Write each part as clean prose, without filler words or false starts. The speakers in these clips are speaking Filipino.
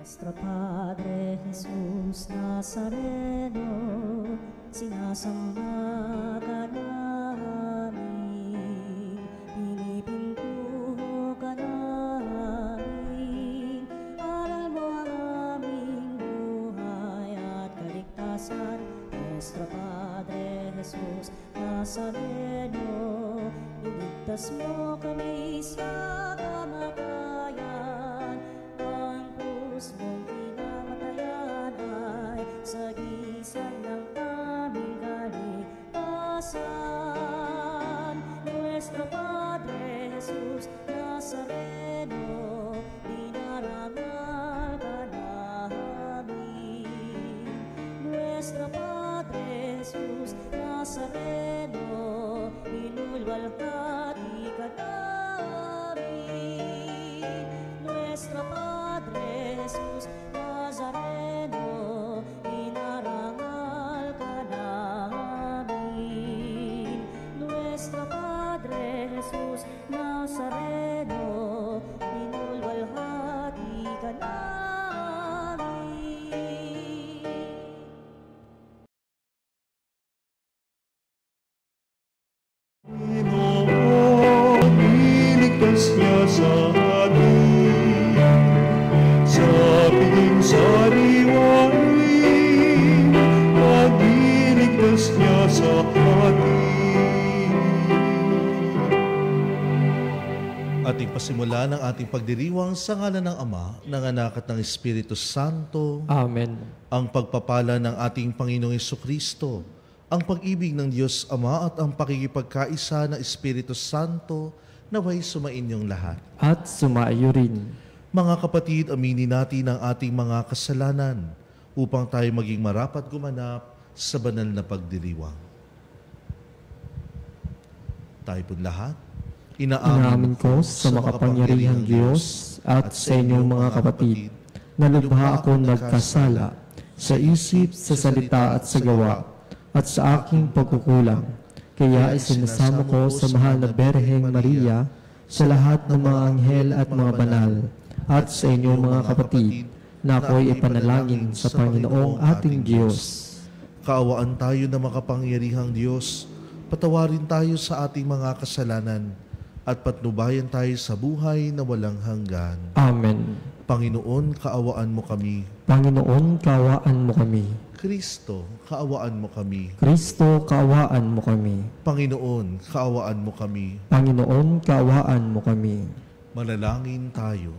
Nuestro Padre Jesus Nazareno, sinasamba ka namin, pinipintuho ka namin, aral mo ang aming buhay at kaligtasan. Nuestro Padre Jesus Nazareno, iligtas mo kami sa kamatayan. Ang krus mong pinamatayan ay sagisag ng aming kaligtasan. Nuestro Padre Jesus Nazareno, dinarangal ka namin. Nuestro Padre Jesus Nazareno, inulwalhati ka namin. Nuestro Padre Jesus Nazareno, inarangal ka namin. Nuestro Padre Jesus Nazareno, inulwalhati ka namin. Panginoon, iligtas niya sa atin, sa ating sariwain, pag-iligtas niya sa atin. Ating pasimula ng ating pagdiriwang sa ngalan ng Ama, ng Anak at ng Espiritu Santo. Amen. Ang pagpapala ng ating Panginoong Jesucristo, ang pag-ibig ng Diyos Ama at ang pakikipagkaisa ng Espiritu Santo naway sumainyong lahat. At sumaiyo rin. Mga kapatid, aminin natin ang ating mga kasalanan upang tayo maging marapat gumanap sa banal na pagdiriwang. Tayo po lahat, Inaamin ko sa makapangyarihang Diyos at sa inyong mga kapatid na lubha akong nagkasala sa isip, sa salita at sa gawa at sa aking pagkukulang. Kaya isinasamo ko sa mahal na Berheng Maria, sa lahat ng mga anghel at mga banal, at sa inyong mga kapatid, na ako'y ipanalangin sa Panginoong ating Diyos. Kaawaan tayo na makapangyarihang Diyos, patawarin tayo sa ating mga kasalanan, at patnubayan tayo sa buhay na walang hanggan. Amen. Panginoon, kaawaan mo kami. Panginoon, kaawaan mo kami. Kristo, kaawaan mo kami. Kristo, kaawaan mo kami. Panginoon, kaawaan mo kami. Panginoon, kaawaan mo kami. Manalangin tayo.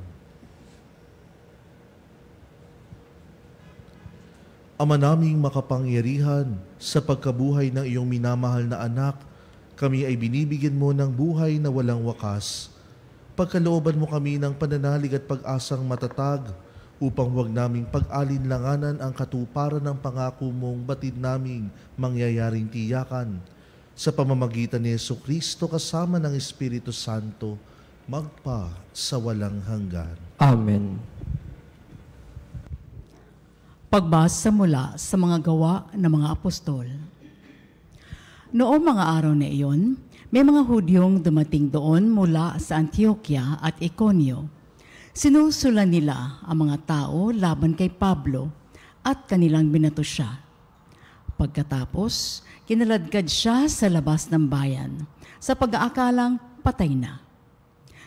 Ama naming makapangyarihan, sa pagkabuhay ng iyong minamahal na anak, kami ay binibigyan mo ng buhay na walang wakas. Pagkalooban mo kami ng pananalig at pag-asang matatag, upang huwag naming pag-alinlanganan ang katuparan ng pangako mong batid naming mangyayaring tiyakan. Sa pamamagitan ni Jesucristo kasama ng Espiritu Santo, magpa sa walang hanggan. Amen. Pagbasa mula sa mga gawa ng mga apostol. Noong mga araw na iyon, may mga Hudyong dumating doon mula sa Antioquia at Iconio. Sinusulan nila ang mga tao laban kay Pablo at kanilang binato siya. Pagkatapos, kinaladkad siya sa labas ng bayan sa pag-aakalang patay na.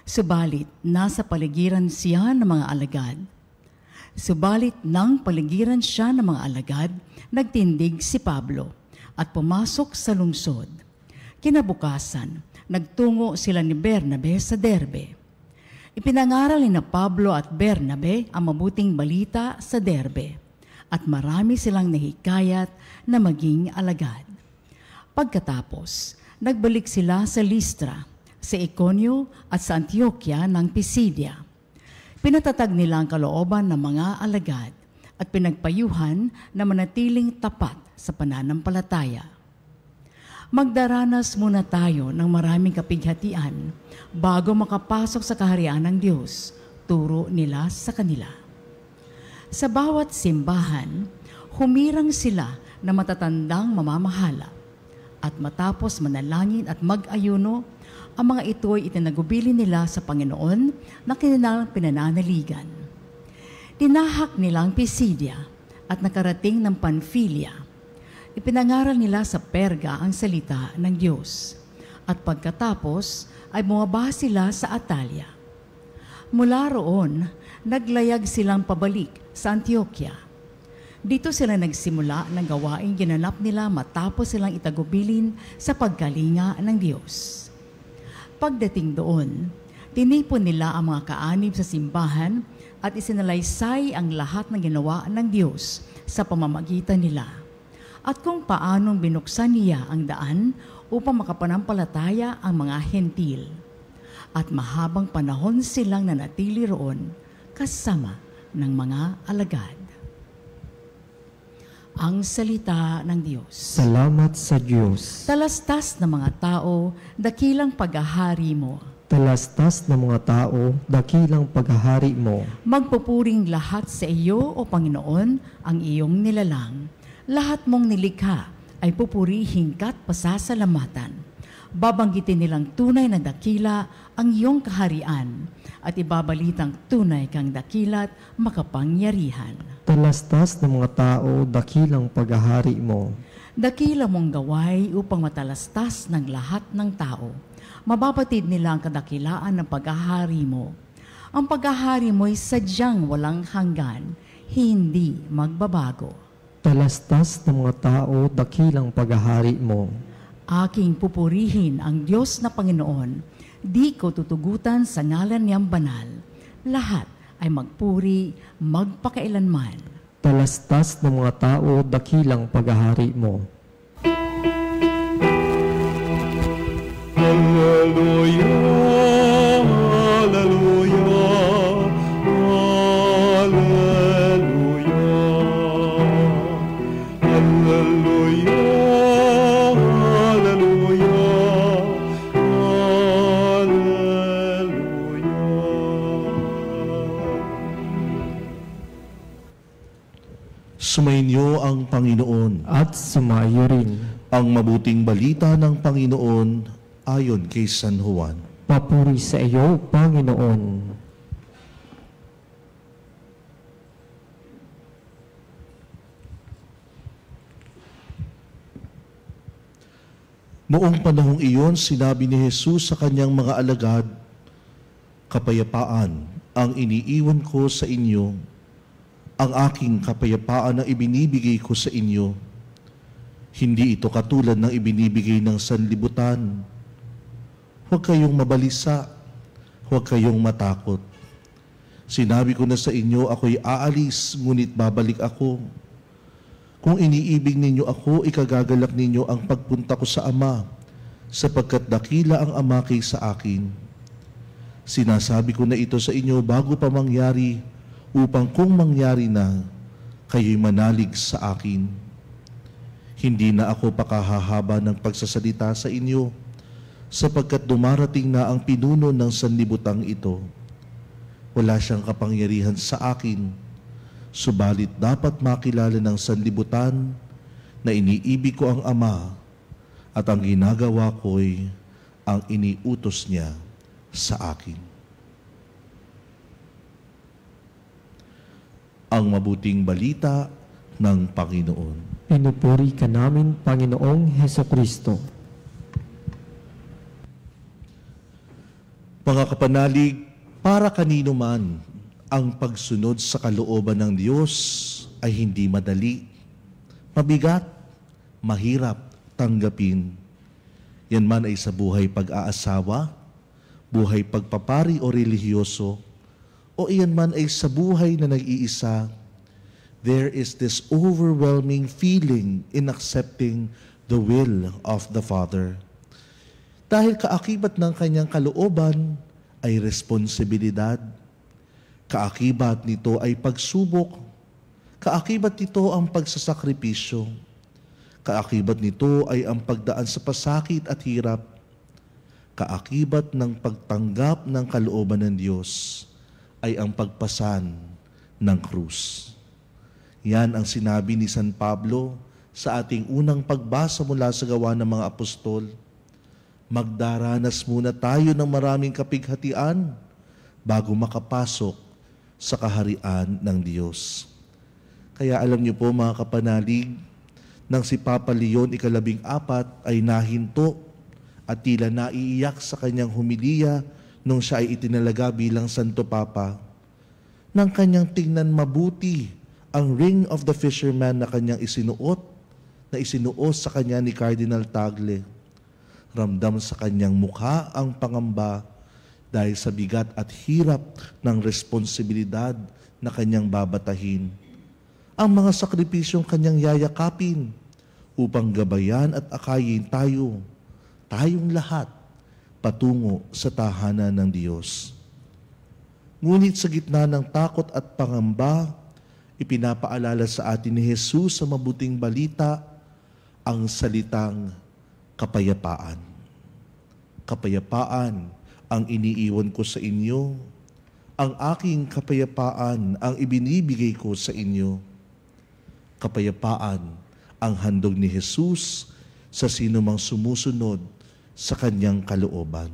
Subalit, nasa paligiran siya ng mga alagad. Subalit, nang paligiran siya ng mga alagad, nagtindig si Pablo at pumasok sa lungsod. Kinabukasan, nagtungo sila ni Bernabe sa Derbe. Ipinangaral ni Pablo at Bernabe ang mabuting balita sa Derbe at marami silang nahikayat na maging alagad. Pagkatapos, nagbalik sila sa Listra, sa Iconio at sa Antioquia ng Pisidia. Pinatatag nila ang kalooban ng mga alagad at pinagpayuhan na manatiling tapat sa pananampalataya. Magdaranas muna tayo ng maraming kapighatian bago makapasok sa kaharian ng Diyos, turo nila sa kanila. Sa bawat simbahan, humirang sila na matatandang mamamahala at matapos manalangin at mag-ayuno, ang mga ito ay itinagubili nila sa Panginoon na kanilang pinananaligan. Tinahak nila ang Pisidia at nakarating ng Panfilia. Ipinangaral nila sa Perga ang salita ng Diyos. At pagkatapos ay bumaba sila sa Atalia. Mula roon, naglayag silang pabalik sa Antioquia. Dito sila nagsimula ng gawaing ginanap nila matapos silang itagubilin sa pagkalinga ng Diyos. Pagdating doon, tinipon nila ang mga kaanib sa simbahan at isinalaysay ang lahat ng ginawa ng Diyos sa pamamagitan nila. At kung paanong binuksan niya ang daan upang makapanampalataya ang mga hentil. At mahabang panahon silang nanatili roon kasama ng mga alagad. Ang salita ng Diyos. Salamat sa Diyos. Talastas ng mga tao, dakilang paghahari mo. Talastas ng mga tao, dakilang paghahari mo. Magpupuring lahat sa iyo, O Panginoon, ang iyong nilalang. Lahat mong nilikha ay pupurihin ka't pasasalamatan. Babanggitin nilang tunay na dakila ang iyong kaharian at ibabalitang tunay kang dakila't makapangyarihan. Talastas ng mga tao, dakilang paghahari mo. Dakila mong gaway upang matalastas ng lahat ng tao. Mababatid nila ang kadakilaan ng paghahari mo. Ang paghahari mo'y sadyang walang hanggan, hindi magbabago. Talastas ng mga tao, dakilang paghahari mo. Aking pupurihin ang Diyos na Panginoon, di ko tutugutan sa ngalan niyang banal. Lahat ay magpuri, magpakailanman. Talastas ng mga tao, dakilang paghahari mo. Hallelujah, hallelujah, hallelujah, hallelujah, Sumainyo ang Panginoon. At sumayo rin. Ang mabuting balita ng Panginoon ayon kay San Juan. Papuri sa iyo, Panginoon. Noong panahong iyon, sinabi ni Jesus sa kanyang mga alagad, "Kapayapaan ang iniiwan ko sa inyo. Ang aking kapayapaan ang ibinibigay ko sa inyo. Hindi ito katulad ng ibinibigay ng sanlibutan. Huwag kayong mabalisa, huwag kayong matakot. Sinabi ko na sa inyo, ako'y aalis, ngunit babalik ako. Kung iniibig ninyo ako, ikagagalak ninyo ang pagpunta ko sa Ama, sapagkat dakila ang Ama kaysa akin. Sinasabi ko na ito sa inyo bago pa mangyari, upang kung mangyari na, kayo'y manalig sa akin. Hindi na ako pakahahaba ng pagsasalita sa inyo, sapagkat dumarating na ang pinuno ng sanlibutang ito. Wala siyang kapangyarihan sa akin, subalit dapat makilala ng sanlibutan na iniibig ko ang Ama at ang ginagawa ko'y ang iniutos niya sa akin." Ang mabuting balita ng Panginoon. Pinupuri ka namin, Panginoong Hesukristo. Mga kapanalig, para kanino man ang pagsunod sa kalooban ng Diyos ay hindi madali, mabigat, mahirap tanggapin. Yan man ay sa buhay pag-aasawa, buhay pagpapari o relihiyoso, o iyan man ay sa buhay na nag-iisa, there is this overwhelming feeling in accepting the will of the Father. Dahil kaakibat ng kanyang kalooban ay responsibilidad, kaakibat nito ay pagsubok, kaakibat nito ang pagsasakripisyo, kaakibat nito ay ang pagdaan sa pasakit at hirap, kaakibat ng pagtanggap ng kalooban ng Diyos ay ang pagpasan ng krus. Yan ang sinabi ni San Pablo sa ating unang pagbasa mula sa Gawa ng mga Apostol. Magdaranas muna tayo ng maraming kapighatian bago makapasok sa kaharian ng Diyos. Kaya alam niyo po mga kapanalig, nang si Papa Leon ika-14 ay nahinto at tila naiiyak sa kanyang humiliya nung siya ay itinalaga bilang Santo Papa, nang kanyang tingnan mabuti ang ring of the fisherman na kanyang isinuot sa kanya ni Cardinal Tagle. Ramdam sa kanyang mukha ang pangamba dahil sa bigat at hirap ng responsibilidad na kanyang babatahin. Ang mga sakripisyong kanyang yayakapin upang gabayan at akayin tayong lahat patungo sa tahanan ng Diyos. Ngunit sa gitna ng takot at pangamba, ipinapaalala sa atin ni Jesus sa mabuting balita ang salitang kapayapaan. Kapayapaan ang iniiwan ko sa inyo, ang aking kapayapaan ang ibinibigay ko sa inyo. Kapayapaan ang handog ni Jesus sa sinumang sumusunod sa kanyang kalooban.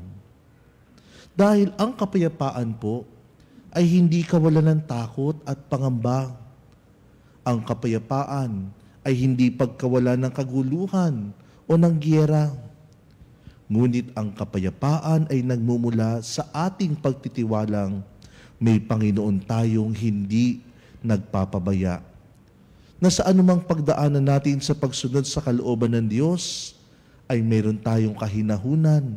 Dahil ang kapayapaan po ay hindi kawalan ng takot at pangamba. Ang kapayapaan ay hindi pagkawalan ng kaguluhan o ng giyera. Ngunit ang kapayapaan ay nagmumula sa ating pagtitiwalang may Panginoon tayong hindi nagpapabaya, na sa anumang pagdaanan natin sa pagsunod sa kalooban ng Diyos ay mayroon tayong kahinahunan,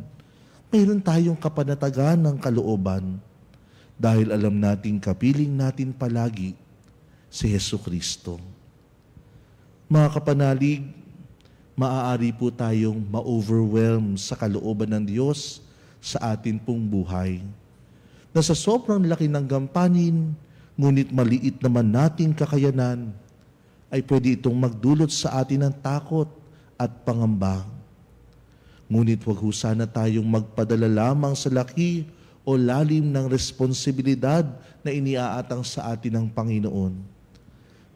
mayroon tayong kapanatagan ng kalooban, dahil alam nating kapiling natin palagi si Jesucristo. Mga kapanalig, maaari po tayong ma-overwhelm sa kalooban ng Diyos sa atin pong buhay, na sa sobrang laki ng gampanin, ngunit maliit naman nating kakayanan, ay pwede itong magdulot sa atin ng takot at pangamba. Ngunit wag ho sana tayong magpadala lamang sa laki o lalim ng responsibilidad na iniaatang sa atin ng Panginoon.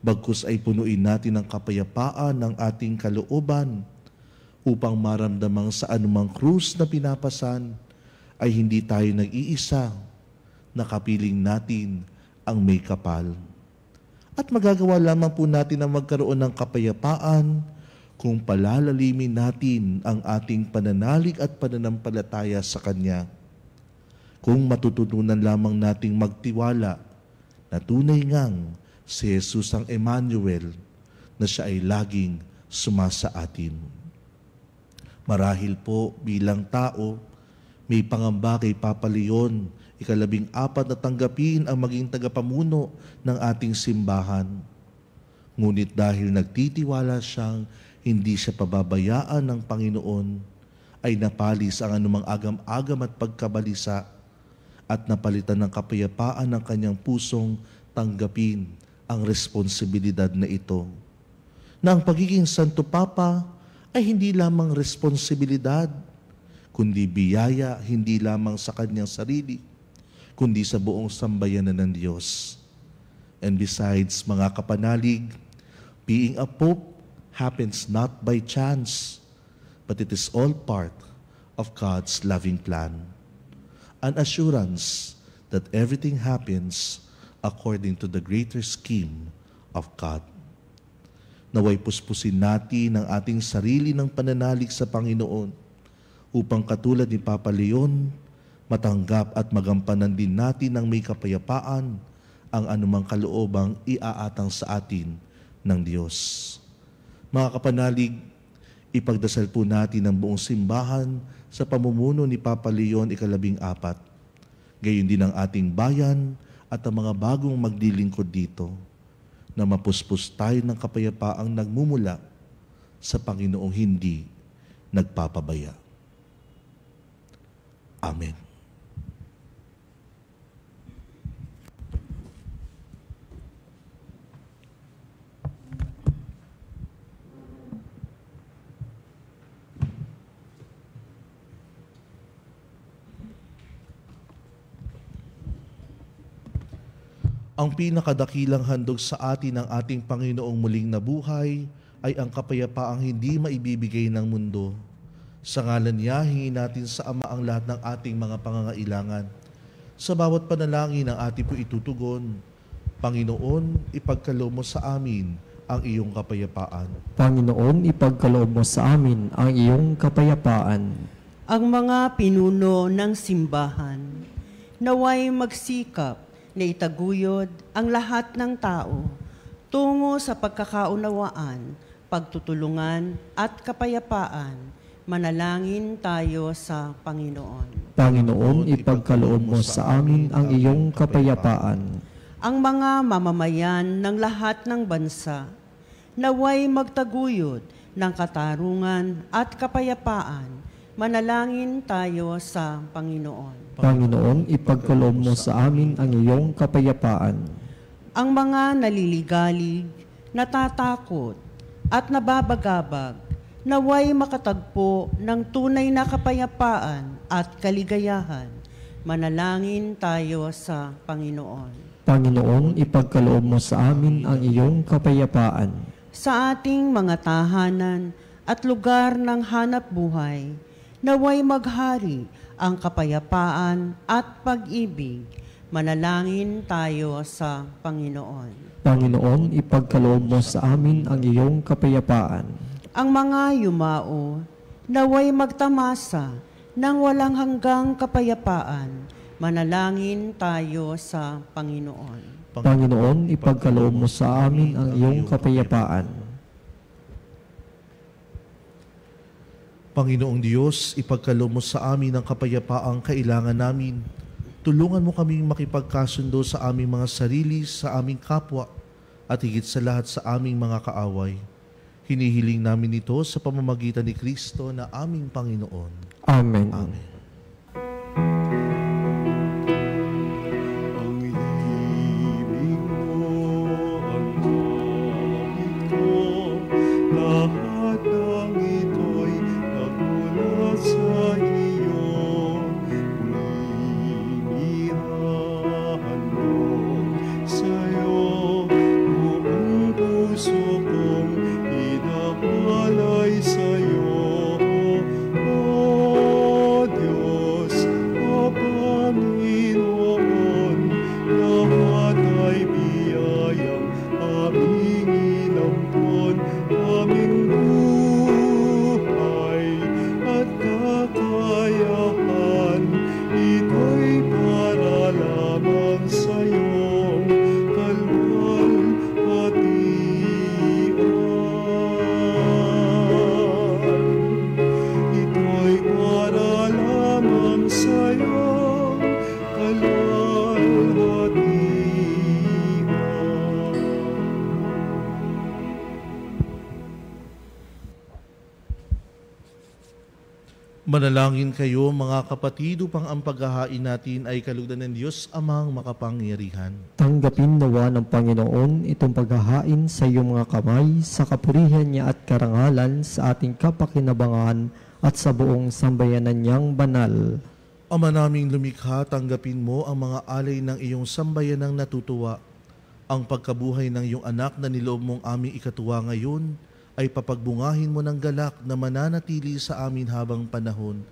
Bagkus ay punuin natin ng kapayapaan ng ating kalooban upang maramdamang sa anumang krus na pinapasan ay hindi tayo nag-iisa, na kapiling natin ang may kapal. At magagawa lamang po natin ang magkaroon ng kapayapaan kung palalalimin natin ang ating pananalig at pananampalataya sa Kanya. Kung matututunan lamang nating magtiwala na tunay ngang si Jesus ang Emmanuel, na siya ay laging sumasa atin. Marahil po bilang tao, may pangamba kay Papa Leon ika-14 na tanggapin ang maging tagapamuno ng ating simbahan. Ngunit dahil nagtitiwala siyang hindi siya pababayaan ng Panginoon, ay napalis ang anumang agam-agam at pagkabalisa at napalitan ng kapayapaan ng kanyang pusong tanggapin ang responsibilidad na ito. Na ang pagiging Santo Papa ay hindi lamang responsibilidad, kundi biyaya hindi lamang sa kanyang sarili, kundi sa buong sambayanan ng Diyos. And besides, mga kapanalig, being a Pope happens not by chance, but it is all part of God's loving plan. An assurance that everything happens according to the greater scheme of God. Naway puspusin natin ang ating sarili ng pananalig sa Panginoon upang katulad ni Papa Leon, matanggap at magampanan din natin ng may kapayapaan ang anumang kaloobang iaatang sa atin ng Diyos. Mga kapanalig, ipagdasal po natin ang buong simbahan sa pamumuno ni Papa Leon ika-14. Gayon din ang ating bayan at ang mga bagong maglilingkod dito, na mapuspos tayo ng kapayapaang nagmumula sa Panginoong hindi nagpapabaya. Amen. Ang pinakadakilang handog sa atin ng ating Panginoong muling nabuhay ay ang kapayapaang hindi maibibigay ng mundo. Sa ngalan niya, hingin natin sa Ama ang lahat ng ating mga pangangailangan. Sa bawat panalangin ang ating po itutugon. Panginoon, ipagkaloob mo sa amin ang iyong kapayapaan. Panginoon, ipagkaloob mo sa amin ang iyong kapayapaan. Ang mga pinuno ng simbahan, naway magsikap na itaguyod ang lahat ng tao tungo sa pagkakaunawaan, pagtutulungan at kapayapaan. Manalangin tayo sa Panginoon. Panginoon, ipagkaloob mo sa amin ang iyong kapayapaan. Ang mga mamamayan ng lahat ng bansa, naway magtaguyod ng katarungan at kapayapaan. Manalangin tayo sa Panginoon. Panginoon, ipagkaloob mo sa amin ang iyong kapayapaan. Ang mga naliligalig, natatakot at nababagabag, naway makatagpo ng tunay na kapayapaan at kaligayahan. Manalangin tayo sa Panginoon. Panginoon, ipagkaloob mo sa amin ang iyong kapayapaan. Sa ating mga tahanan at lugar ng hanap buhay, naway maghari ang kapayapaan at pag-ibig. Manalangin tayo sa Panginoon. Panginoon, ipagkaloob mo sa amin ang iyong kapayapaan. Ang mga yumao, naway magtamasa ng walang hanggang kapayapaan. Manalangin tayo sa Panginoon. Panginoon, ipagkaloob mo sa amin ang iyong kapayapaan. Panginoong Diyos, ipagkaloob mo sa amin ang kapayapaang kailangan namin. Tulungan mo kaming makipagkasundo sa aming mga sarili, sa aming kapwa, at higit sa lahat sa aming mga kaaway. Hinihiling namin ito sa pamamagitan ni Kristo na aming Panginoon. Amen. Amen. Ang ibig mo, ang awit ko, lahat ng ito'y nagmula sa iyo. Minirahan mo sa'yo, buong puso kong inawalay sa'yo. O Diyos, o Panginoon, lahat ay biyayang aming inampon, aming buhay at kakayahan. Ito'y para lamang sa'yong kalwalhatian. Ito'y para lamang sa'yong kalwalhatian. Manalangin kayo mga kapatid upang ang paghahain natin ay kalugdan ng Diyos Amang makapangyarihan. Tanggapin nawa ng Panginoon itong paghahain sa iyong mga kamay sa kapurihan niya at karangalan sa ating kapakinabangan at sa buong sambayanan niyang banal. Ama naming lumikha, tanggapin mo ang mga alay ng iyong sambayanang natutuwa. Ang pagkabuhay ng iyong anak na niloob mong aming ikatuwa ngayon ay papagbungahin mo ng galak na mananatili sa amin habang panahon.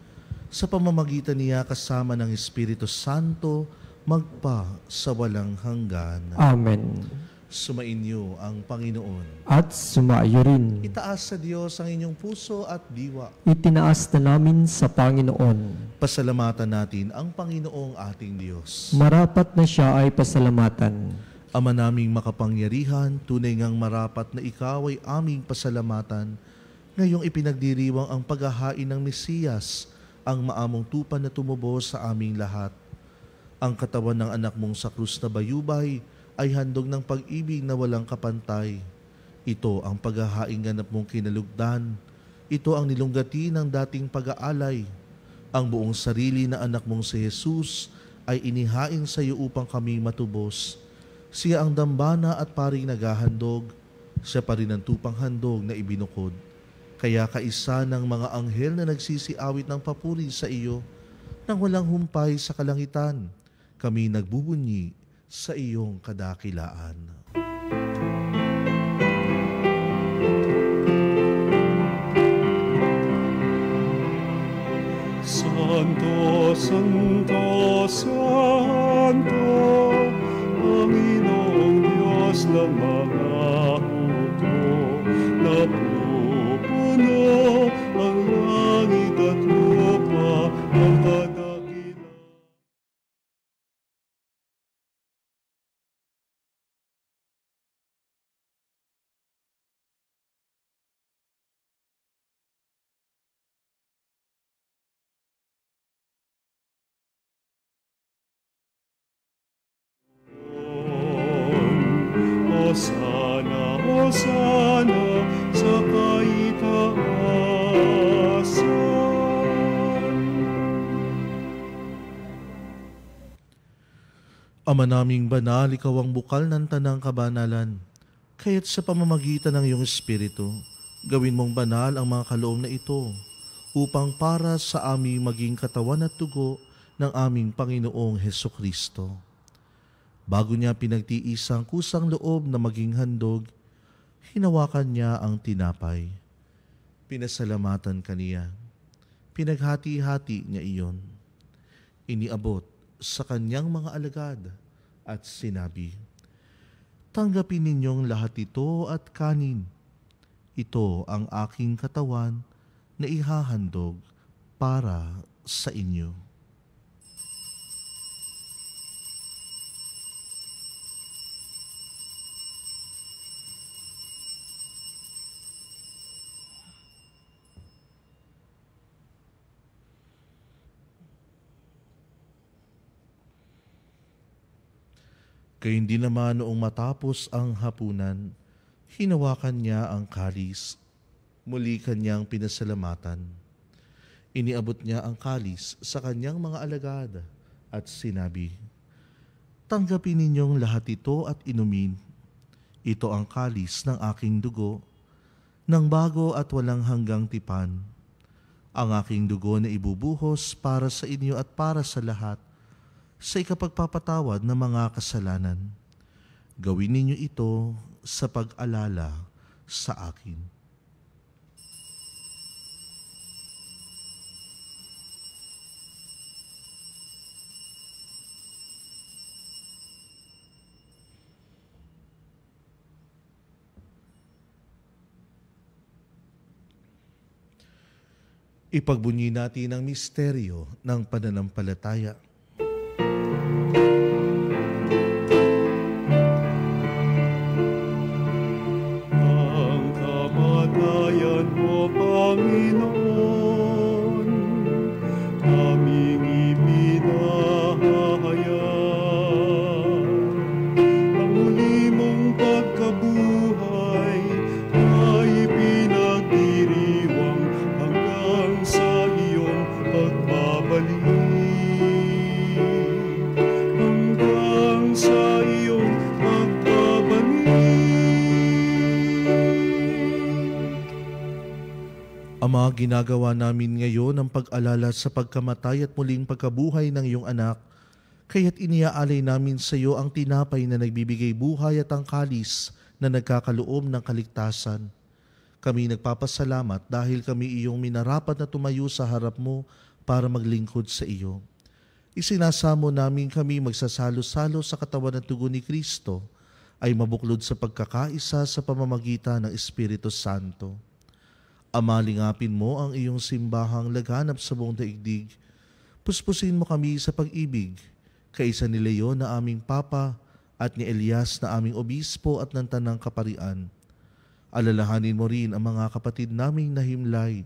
Sa pamamagitan niya kasama ng Espiritu Santo, magpa sa walang hanggan. Amen. Sumainyo ang Panginoon. At sumaayo rin. Itaas sa Diyos ang inyong puso at diwa. Itinaas na namin sa Panginoon. Pasalamatan natin ang Panginoong ating Diyos. Marapat na siya ay pasalamatan. Ama naming makapangyarihan, tunay ngang marapat na ikaw ay aming pasalamatan. Ngayong ipinagdiriwang ang paghahain ng Mesiyas, ang maamong tupa na tumubos sa aming lahat. Ang katawan ng anak mong sa krus na bayubay ay handog ng pag-ibig na walang kapantay. Ito ang paghahaing ganap mong kinalugdan. Ito ang nilunggati ng dating pag-aalay. Ang buong sarili na anak mong si Jesus ay inihain sa iyo upang kami matubos. Siya ang dambana at paring naghahandog. Siya pa rin ang tupang handog na ibinukod. Kaya kaisa ng mga anghel na nagsisiawit ng papuri sa iyo, nang walang humpay sa kalangitan, kami nagbubunyi sa iyong kadakilaan. Santo, Santo, Santo, napupuno ang langit at lupa, ang kadakilaan. Hosana, Hosana sa kaitaasan. Ama naming banal, ikaw ang bukal ng tanang kabanalan. Kaya't sa pamamagitan ng iyong Espiritu, gawin mong banal ang mga kaloob na ito, upang para sa aming maging katawan at dugo ng aming Panginoong Hesukristo. Bago niya pinagtiis ang kusang loob na maging handog, hinawakan niya ang tinapay. Pinasalamatan kaniya. Pinaghati-hati niya iyon. Iniabot sa kanyang mga alagad at sinabi, "Tanggapin ninyong lahat ito at kanin. Ito ang aking katawan na ihahandog para sa inyo." Gayun din naman noong matapos ang hapunan, hinawakan niya ang kalis. Muli kanyang pinasalamatan. Iniabot niya ang kalis sa kanyang mga alagad at sinabi, "Tanggapin ninyong lahat ito at inumin. Ito ang kalis ng aking dugo, ng bago at walang hanggang tipan. Ang aking dugo na ibubuhos para sa inyo at para sa lahat, sa ikapagpapatawad ng mga kasalanan. Gawin ninyo ito sa pag-alala sa akin." Ipagbunyi natin ang misteryo ng pananampalataya. Panginoon, aming ipinahayag ang muli mong pagkabuhay ay pinagdiriwang hanggang sa iyong pagbabalik. Hanggang sa iyong pagbabalik. Ama, ginagawa namin ngayon ang pag-alala sa pagkamatay at muling pagkabuhay ng iyong anak, kaya't iniaalay namin sa iyo ang tinapay na nagbibigay buhay at ang kalis na nagkakaloob ng kaligtasan. Kami nagpapasalamat dahil kami iyong minarapat na tumayo sa harap mo para maglingkod sa iyo. Isinasamo namin kami magsasalo-salo sa katawan at dugo ni Kristo ay mabuklod sa pagkakaisa sa pamamagitan ng Espiritu Santo. Ama, lingapin mo ang iyong simbahang laganap sa buong daigdig. Puspusin mo kami sa pag-ibig, kaisa ni Leon na aming Papa at ni Elias na aming Obispo at ng Tanang Kaparian. Alalahanin mo rin ang mga kapatid naming nahimlay,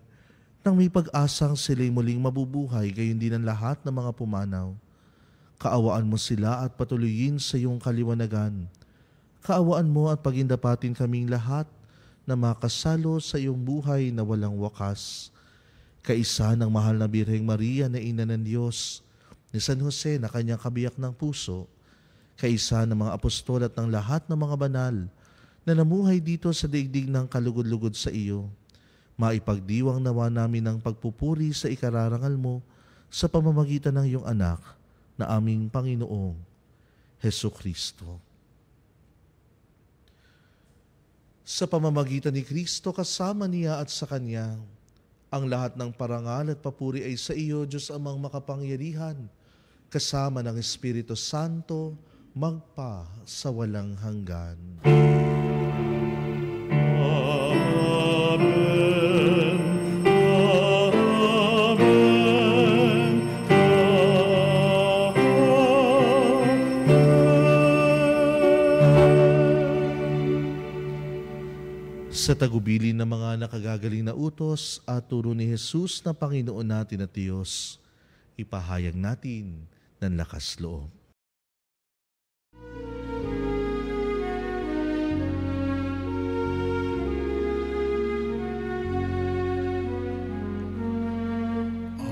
nang may pag-asang sila'y muling mabubuhay, gayon din ang lahat ng mga pumanaw. Kaawaan mo sila at patuloyin sa iyong kaliwanagan. Kaawaan mo at pagindapatin kaming lahat na makasalo sa iyong buhay na walang wakas. Kaisa ng mahal na Birheng Maria na Ina ng Diyos, ni San Jose na kanyang kabiyak ng puso, kaisa ng mga apostol at ng lahat ng mga banal na namuhay dito sa daigdig ng kalugod-lugod sa iyo, maipagdiwang nawa namin ang pagpupuri sa ikararangal mo sa pamamagitan ng iyong anak na aming Panginoong Hesukristo. Sa pamamagitan ni Kristo, kasama niya at sa Kanya, ang lahat ng parangal at papuri ay sa iyo, Diyos Amang makapangyarihan, kasama ng Espiritu Santo, magpa sa walang hanggan. Amen. Sa tagubilin ng mga nakagagaling na utos at turo ni Jesus na Panginoon natin at Diyos, ipahayag natin ng lakas loob.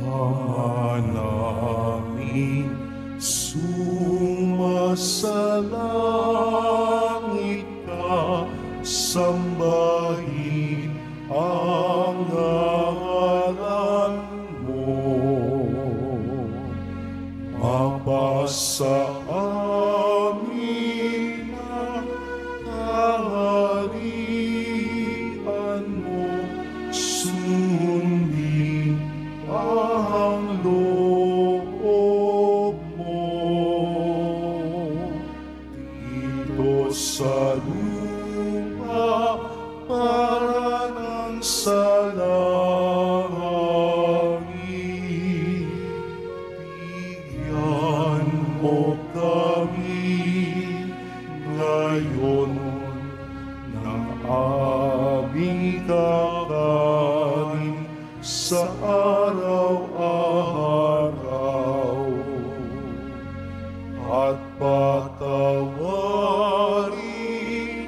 Ama namin, sumasalangit ka, sambahin ang ngalan mo. Mapasa amin ang kaharian mo, sundin ang loob mo. Dito sa lupa para ng sa langit, bigyan mo kami ngayon ng aming kakanin sa araw-araw, at patawarin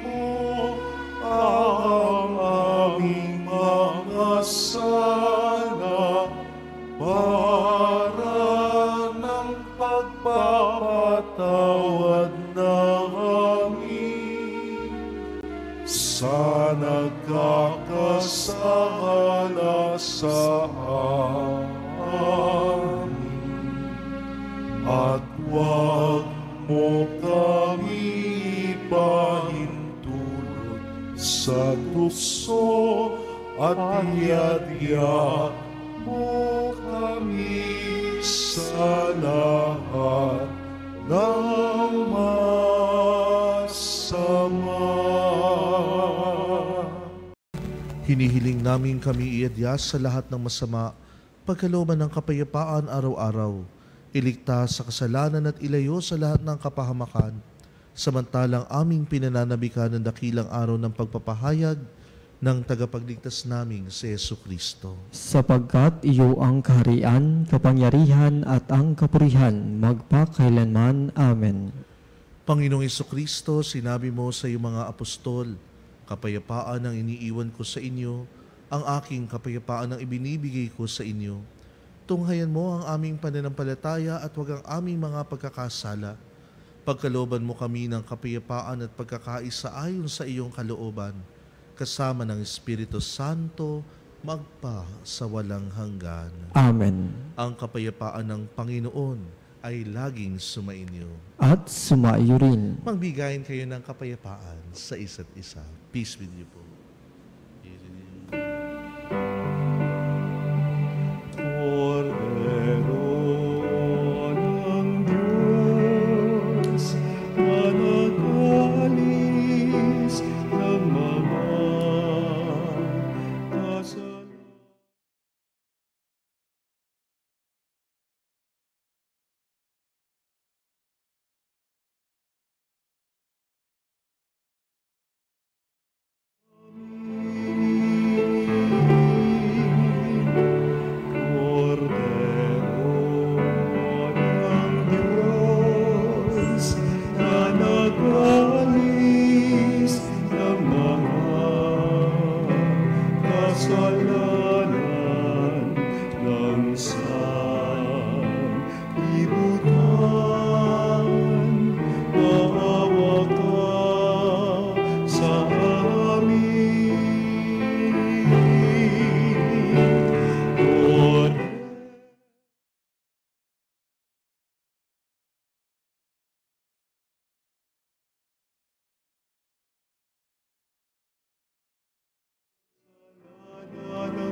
mo ang aming mga sala para ng pagpapatawad namin sa nagkakasala sa amin, at huwag mo kami ipahintulot sa tukso, at iadya mo kami sa lahat ng masama. Hinihiling namin kami iadya sa lahat ng masama, pagkalooban ng kapayapaan araw-araw, iligtas sa kasalanan at ilayo sa lahat ng kapahamakan, samantalang aming pinananabikan ng dakilang araw ng pagpapahayag ng tagapagligtas naming si Jesucristo. Sapagkat iyo ang kaharian, kapangyarihan at ang kapurihan magpakailanman. Amen. Panginoong Jesucristo, sinabi mo sa iyong mga apostol, kapayapaan ang iniiwan ko sa inyo, ang aking kapayapaan ang ibinibigay ko sa inyo. Tunghayan mo ang aming pananampalataya at huwag ang aming mga pagkakasala. Pagkalooban mo kami ng kapayapaan at pagkakaisa ayon sa iyong kalooban, kasama ng Espiritu Santo, magpa sa walang hanggan. Amen. Ang kapayapaan ng Panginoon ay laging sumainyo. At sumaiyo rin. Magbigayin kayo ng kapayapaan sa isa't isa. Peace with you po. Cordero ng Diyos, na nag-alis ng mga kasalanan.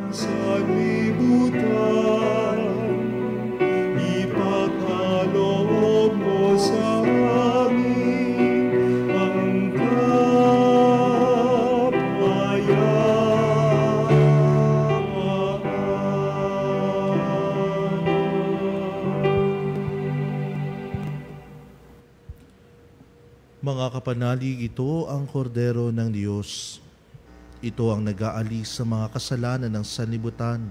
Sanlibutan, ipagkaloob mo sa amin ang Mga kapanalig, ito ang kordero ng Diyos. Ito ang nag-aalis sa mga kasalanan ng sanlibutan.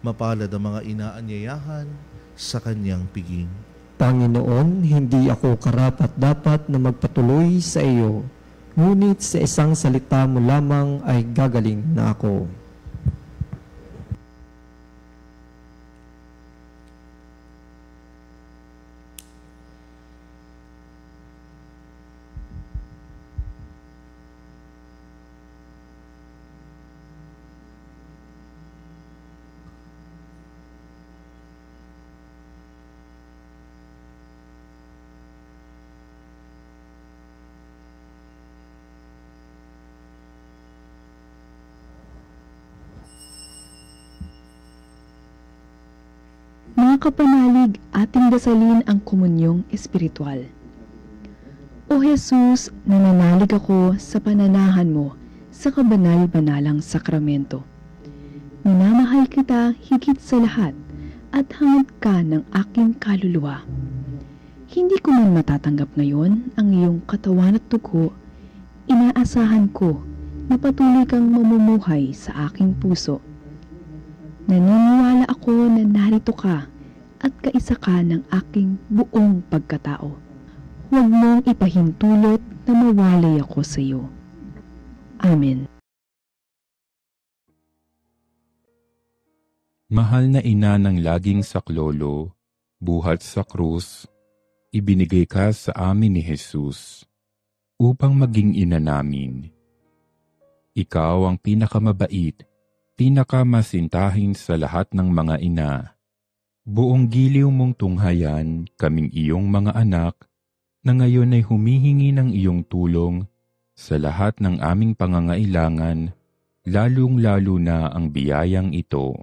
Mapalad ang mga inaanyayahan sa kanyang piging. Panginoon, hindi ako karapat-dapat na magpatuloy sa iyo, ngunit sa isang salita mo lamang ay gagaling na ako. Mga kapanalig, ating dasalin ang komunyong espiritual. O Jesus, nananalig ako sa pananahan mo sa kabanal-banalang sakramento. Minamahal kita higit sa lahat at hangad ka ng aking kaluluwa. Hindi ko man matatanggap ngayon ang iyong katawan at dugo, inaasahan ko na patuloy kang mamumuhay sa aking puso. Naniniwala ako na narito ka at kaisa ka ng aking buong pagkatao. Huwag mong ipahintulot na mawalay ako sa iyo. Amen. Mahal na ina ng laging saklolo, buhat sa krus, ibinigay ka sa amin ni Jesus upang maging ina namin. Ikaw ang pinakamabait, pinakamasintahin sa lahat ng mga ina. Buong giliw mong tunghayan kaming iyong mga anak na ngayon ay humihingi ng iyong tulong sa lahat ng aming pangangailangan, lalong-lalo na ang biyayang ito.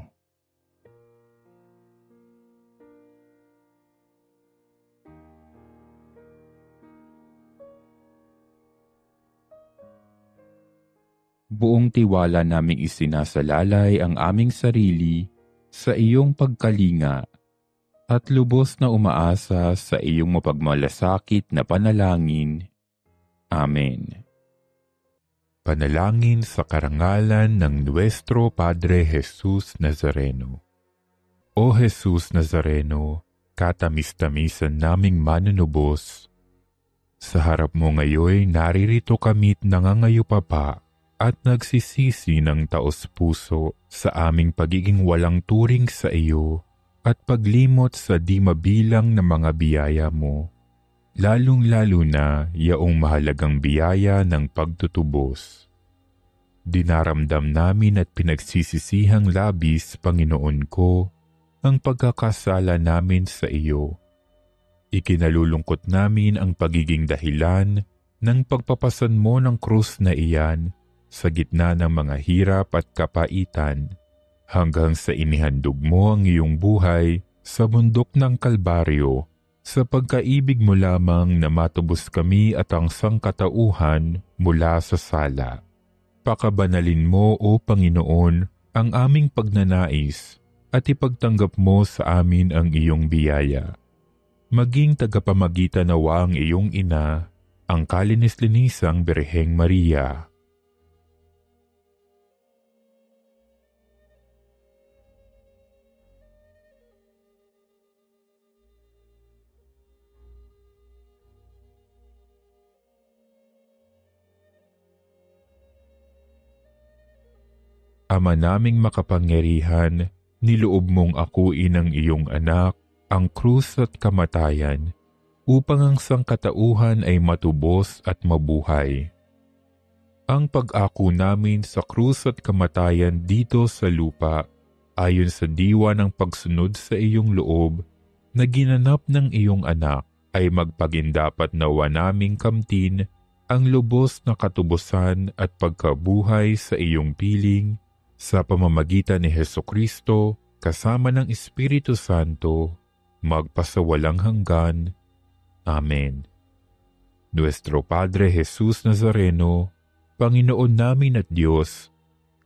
Buong tiwala naming isinasalalay ang aming sarili sa iyong pagkalinga at lubos na umaasa sa iyong mapagmalasakit na panalangin. Amen. Panalangin sa karangalan ng Nuestro Padre Jesus Nazareno. O Jesus Nazareno, katamis-tamisan naming manunubos, sa harap mo ngayon naririto kami't nangangayupapa at nagsisisi ng taos-puso sa aming pagiging walang turing sa iyo at paglimot sa di mabilang na mga biyaya mo, lalong-lalo na yaong mahalagang biyaya ng pagtutubos. Dinaramdam namin at pinagsisisihang labis, Panginoon ko, ang pagkakasala namin sa iyo. Ikinalulungkot namin ang pagiging dahilan ng pagpapasan mo ng krus na iyan sa gitna ng mga hirap at kapaitan, hanggang sa inihandog mo ang iyong buhay sa bundok ng Kalbaryo, sa pagkaibig mo lamang na matubos kami at ang sangkatauhan mula sa sala. Pakabanalin mo, O Panginoon, ang aming pagnanais at ipagtanggap mo sa amin ang iyong biyaya. Maging tagapamagitan nawa ang iyong ina, ang kalinis-linisang Birheng Maria. Ama naming makapangyarihan, niloob mong akuin ang iyong anak, ang krus at kamatayan, upang ang sangkatauhan ay matubos at mabuhay. Ang pag-ako namin sa krus at kamatayan dito sa lupa, ayon sa diwa ng pagsunod sa iyong loob, na ginanap ng iyong anak, ay magpagindapat nawa naming kamtin ang lubos na katubusan at pagkabuhay sa iyong piling, sa pamamagitan ni Hesukristo, kasama ng Espiritu Santo, magpasawalang hanggan. Amen. Nuestro Padre Jesus Nazareno, Panginoon namin at Diyos,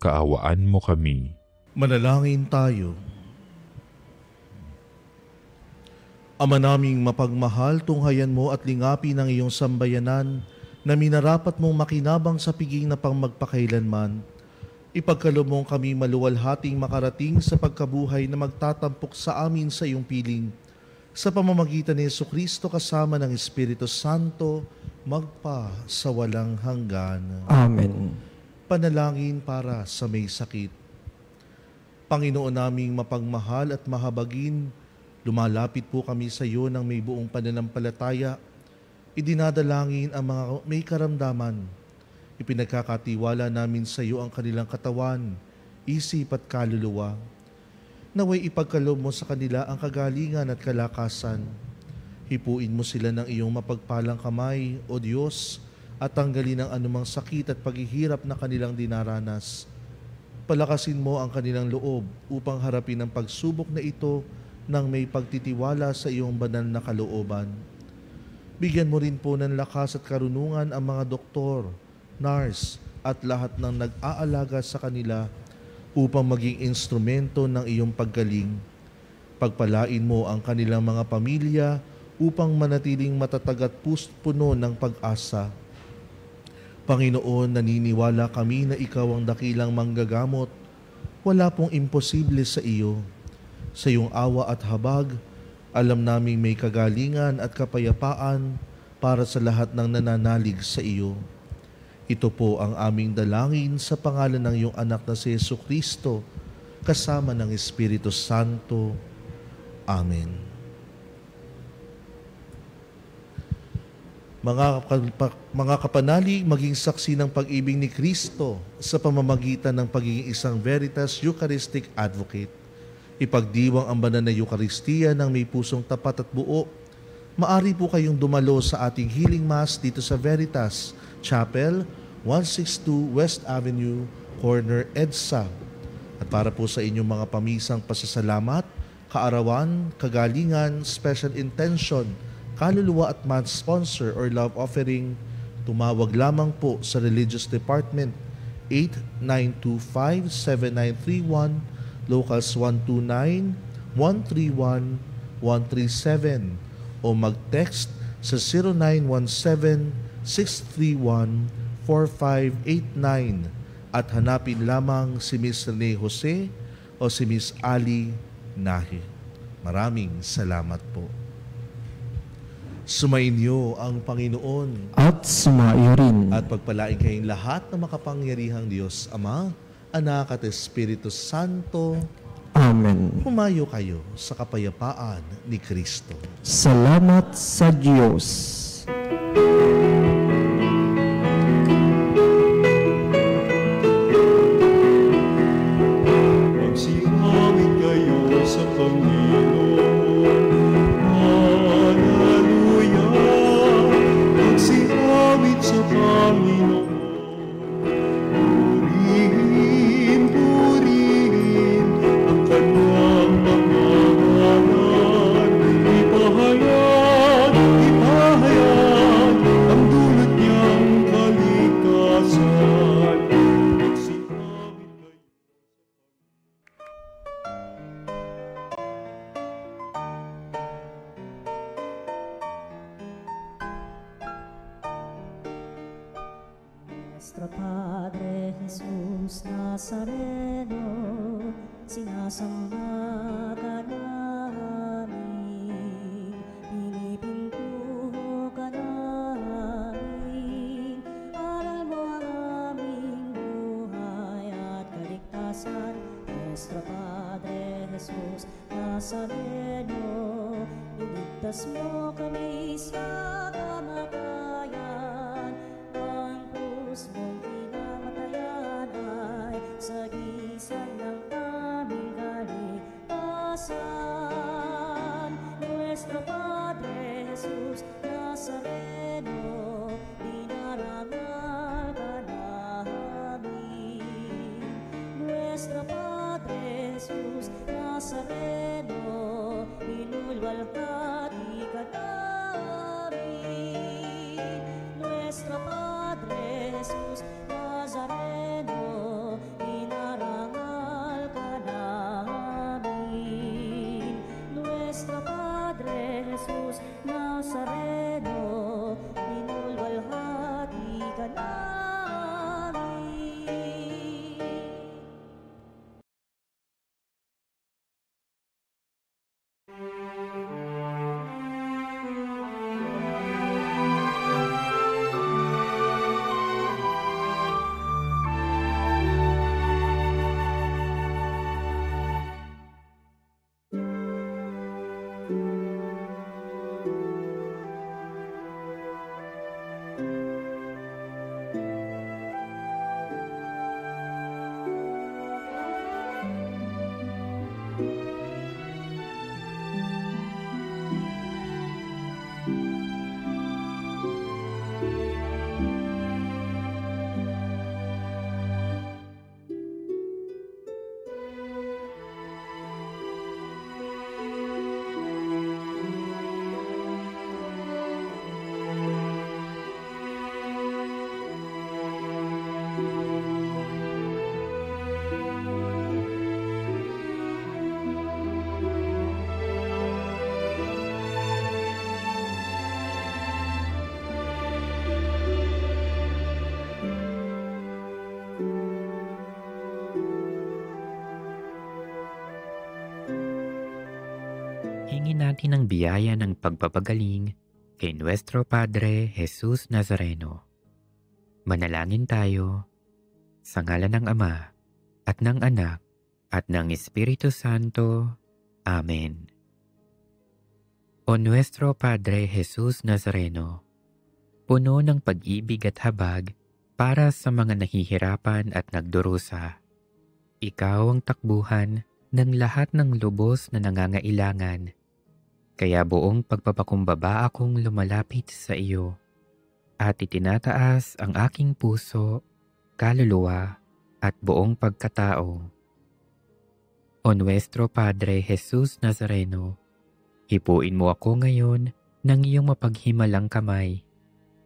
kaawaan mo kami. Manalangin tayo. Ama naming mapagmahal, tunghayan mo at lingapin ang iyong sambayanan na minarapat mong makinabang sa piging na pang magpakailanman, ipagkaloob mong kami maluwalhating makarating sa pagkabuhay na magtatampok sa amin sa iyong piling, sa pamamagitan ni Jesucristo kasama ng Espiritu Santo, magpa sa walang hanggan. Amen. Panalangin para sa may sakit. Panginoon naming mapagmahal at mahabagin, lumalapit po kami sa iyo ng may buong pananampalataya. Idinadalangin ang mga may karamdaman. Ipinagkakatiwala namin sa iyo ang kanilang katawan, isip at kaluluwa. Naway ipagkaloob mo sa kanila ang kagalingan at kalakasan. Hipuin mo sila ng iyong mapagpalang kamay, O Diyos, at tanggalin ang anumang sakit at paghihirap na kanilang dinaranas. Palakasin mo ang kanilang loob upang harapin ang pagsubok na ito ng may pagtitiwala sa iyong banal na kalooban. Bigyan mo rin po ng lakas at karunungan ang mga doktor, nurse at lahat ng nag-aalaga sa kanila upang maging instrumento ng iyong paggaling. Pagpalain mo ang kanilang mga pamilya upang manatiling matatag at puno ng pag-asa. Panginoon, naniniwala kami na ikaw ang dakilang manggagamot. Wala pong imposible sa iyo. Sa iyong awa at habag, alam naming may kagalingan at kapayapaan para sa lahat ng nananalig sa iyo. Ito po ang aming dalangin sa pangalan ng iyong anak na si Jesucristo, kasama ng Espiritu Santo. Amen. Mga kapanalig, maging saksi ng pag-ibig ni Kristo sa pamamagitan ng pagiging isang Veritas Eucharistic Advocate. Ipagdiwang ang banal na Eucharistia ng may pusong tapat at buo. Maari po kayong dumalo sa ating Healing Mass dito sa Veritas Chapel, 162 West Avenue, corner EDSA. At para po sa inyong mga pamisang pasasalamat, kaarawan, kagalingan, special intention, kaluluwa at month sponsor or love offering, tumawag lamang po sa Religious Department 8925-7931, locals 129-131-137 o mag-text sa 0917-631-4589 at hanapin lamang si Miss Rene Jose o si Miss Ali Nahi. Maraming salamat po. Sumainyo ang Panginoon At sumaiyo rin. at pagpalain kayong lahat ng makapangyarihang Diyos, Ama, Anak at Espiritu Santo. Amen. Humayo kayo sa kapayapaan ni Kristo. Salamat sa Diyos. Magsingawin kayo sa Panginoon. Hallelujah! Magsingawin sa Panginoon. Purihin, purihin ang kanyang pangalan. Ipahayag, ipahayag ang dulot niyang kalikasan. Magsingawin kayo. Nuestro Padre Jesus Nazareno, sinasamba ka namin, pinipintuho ka namin, aral mo ang aming buhay at kaligtasan. Nuestro Padre Jesus Nazareno, iligtas mo kami sa kamatayan, ang krus mong pinamatayan ay sagisag ng aming kaligtasan. Nuestro Padre Jesus Nazareno, dinarangal ka namin. Nuestro Padre Jesus Nazareno, inulwalhati ka namin. Nuestro Padre Jesus Nazareno, inarangal ka namin. Nuestro Padre Jesus Nazareno, inulwalhati Hilingin natin ang biyaya ng pagpapagaling kay Nuestro Padre Jesus Nazareno. Manalangin tayo sa ngalan ng Ama at ng Anak at ng Espiritu Santo. Amen. O Nuestro Padre Jesus Nazareno, puno ng pag-ibig at habag para sa mga nahihirapan at nagdurusa. Ikaw ang takbuhan ng lahat ng lubos na nangangailangan. Kaya buong pagpapakumbaba akong lumalapit sa iyo at itinataas ang aking puso, kaluluwa at buong pagkatao. O Nuestro Padre Jesus Nazareno, hipuin mo ako ngayon ng iyong mapaghimalang kamay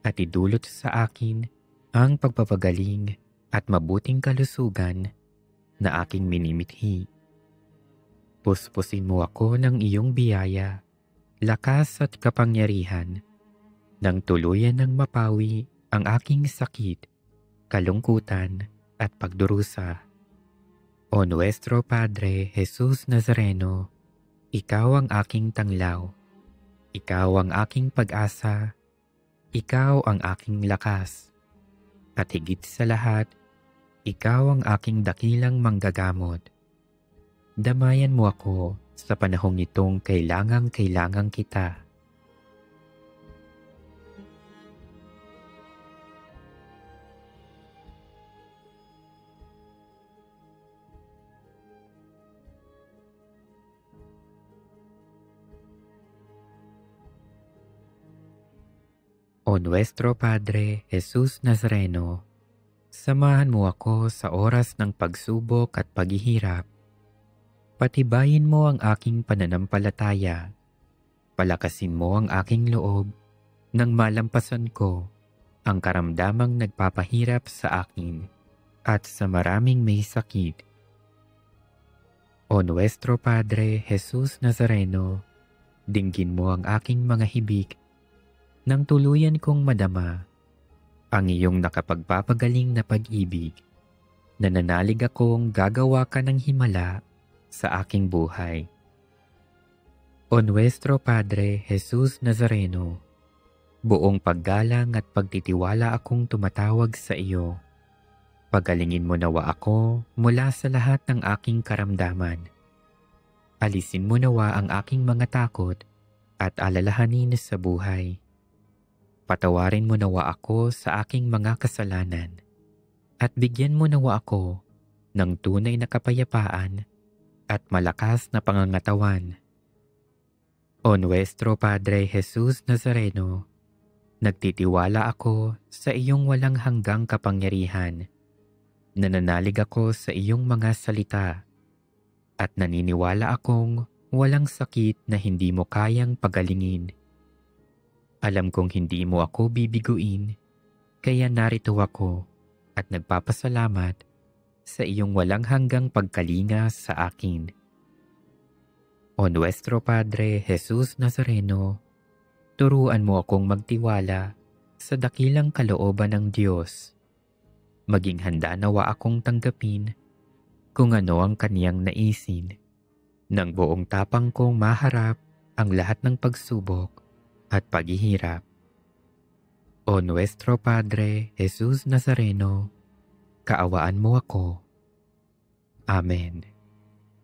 at idulot sa akin ang pagpapagaling at mabuting kalusugan na aking minimithi. Puspusin mo ako ng iyong biyaya, lakas at kapangyarihan, nang tuluyan ng mapawi ang aking sakit, kalungkutan at pagdurusa. O Nuestro Padre Jesus Nazareno, ikaw ang aking tanglaw, ikaw ang aking pag-asa, ikaw ang aking lakas, at higit sa lahat, ikaw ang aking dakilang manggagamot. Damayan mo ako sa panahong itong kailangang kita. O Nuestro Padre Jesus Nazareno, samahan mo ako sa oras ng pagsubok at paghihirap. Patibayin mo ang aking pananampalataya. Palakasin mo ang aking loob nang malampasan ko ang karamdamang nagpapahirap sa akin at sa maraming may sakit. O Nuestro Padre Jesus Nazareno, dinggin mo ang aking mga hibik nang tuluyan kong madama ang iyong nakapagpapagaling na pag-ibig. Nananalig akong gagawa ka ng himala sa aking buhay. O Nuestro Padre Jesus Nazareno, buong paggalang at pagtitiwala akong tumatawag sa iyo. Pagalingin mo nawa ako mula sa lahat ng aking karamdaman. Alisin mo nawa ang aking mga takot at alalahanin sa buhay. Patawarin mo nawa ako sa aking mga kasalanan at bigyan mo nawa ako ng tunay na kapayapaan at malakas na pangangatawan. O Nuestro Padre Jesus Nazareno, nagtitiwala ako sa iyong walang hanggang kapangyarihan. Nananalig ako sa iyong mga salita at naniniwala akong walang sakit na hindi mo kayang pagalingin. Alam kong hindi mo ako bibiguin, kaya narito ako at nagpapasalamat sa iyong walang hanggang pagkalinga sa akin. O Nuestro Padre Jesus Nazareno, turuan mo akong magtiwala sa dakilang kalooban ng Diyos. Maging handa nawa akong tanggapin kung ano ang kaniyang naisin. Nang buong tapang kong maharap ang lahat ng pagsubok at paghihirap. O Nuestro Padre Jesus Nazareno, kaawaan mo ako. Amen.